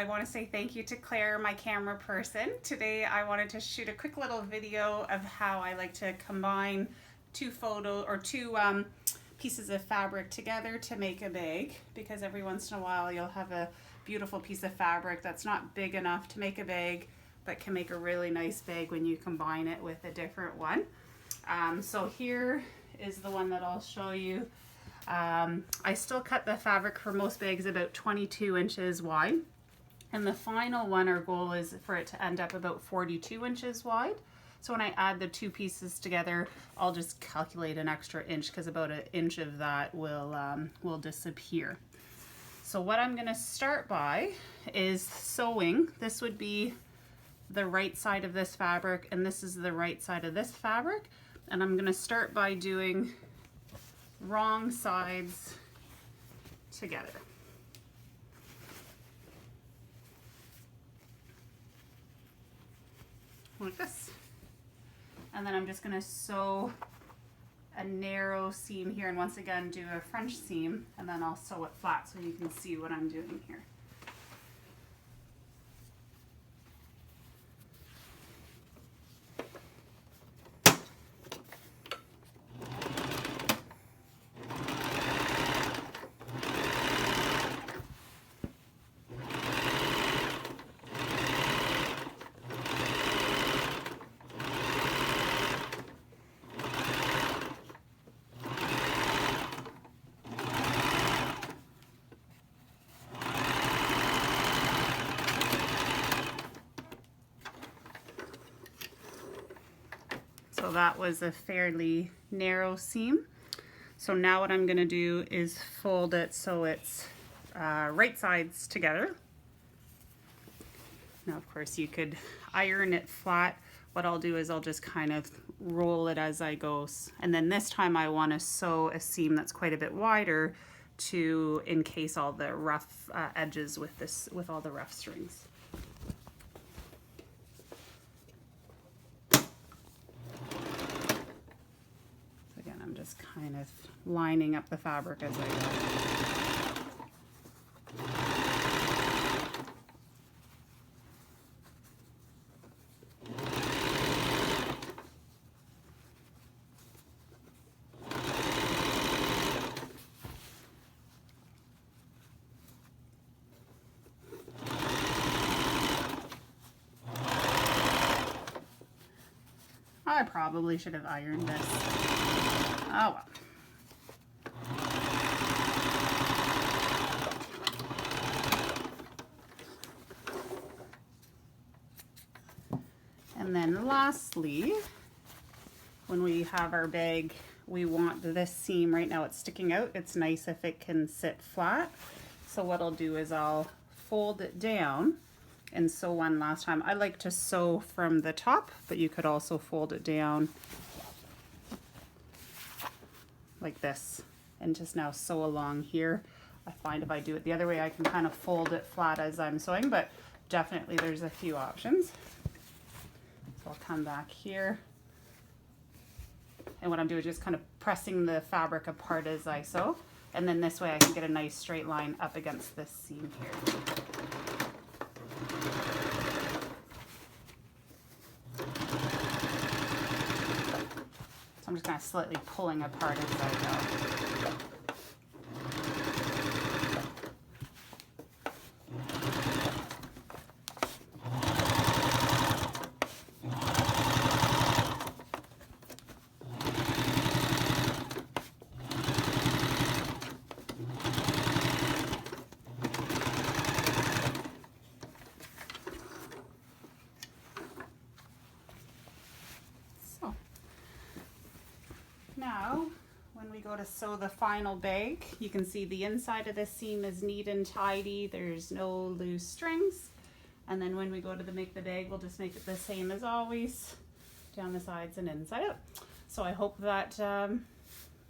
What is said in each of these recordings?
I want to say thank you to Claire, my camera person. Today I wanted to shoot a quick little video of how I like to combine two pieces of fabric together to make a bag, because every once in a while you'll have a beautiful piece of fabric that's not big enough to make a bag but can make a really nice bag when you combine it with a different one. So here is the one that I'll show you. I still cut the fabric for most bags about 22 inches wide, and the final one, our goal is for it to end up about 42 inches wide. So when I add the two pieces together, I'll just calculate an extra inch, because about an inch of that will disappear. So what I'm going to start by is sewing. This would be the right side of this fabric, and this is the right side of this fabric, and I'm going to start by doing wrong sides together. Like this. And then I'm just going to sew a narrow seam here, and once again do a French seam, and then I'll sew it flat so you can see what I'm doing here. So that was a fairly narrow seam. So now what I'm going to do is fold it so it's right sides together. Now of course you could iron it flat. What I'll do is I'll just kind of roll it as I go. And then this time I want to sew a seam that's quite a bit wider to encase all the rough edges with all the rough strings. Just kind of lining up the fabric as I I probably should have ironed this. Oh well. And then lastly, when we have our bag, we want this seam, right now it's sticking out. It's nice if it can sit flat. So what I'll do is I'll fold it down and sew one last time. I like to sew from the top, but you could also fold it down like this and just now sew along here. I find if I do it the other way, I can kind of fold it flat as I'm sewing, but definitely there's a few options. So I'll come back here, and what I'm doing is just kind of pressing the fabric apart as I sew, and then this way I can get a nice straight line up against this seam here. So I'm just kind of slightly pulling apart as I go. Now, when we go to sew the final bag, you can see the inside of the seam is neat and tidy. There's no loose strings. And then when we go to make the bag, we'll just make it the same as always, down the sides and inside out. So I hope that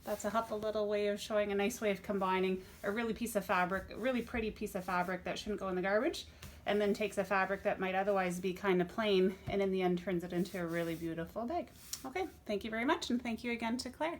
that's a helpful little way of showing a nice way of combining a really pretty piece of fabric that shouldn't go in the garbage, and then takes a fabric that might otherwise be kind of plain, and in the end turns it into a really beautiful bag. Okay, thank you very much, and thank you again to Claire.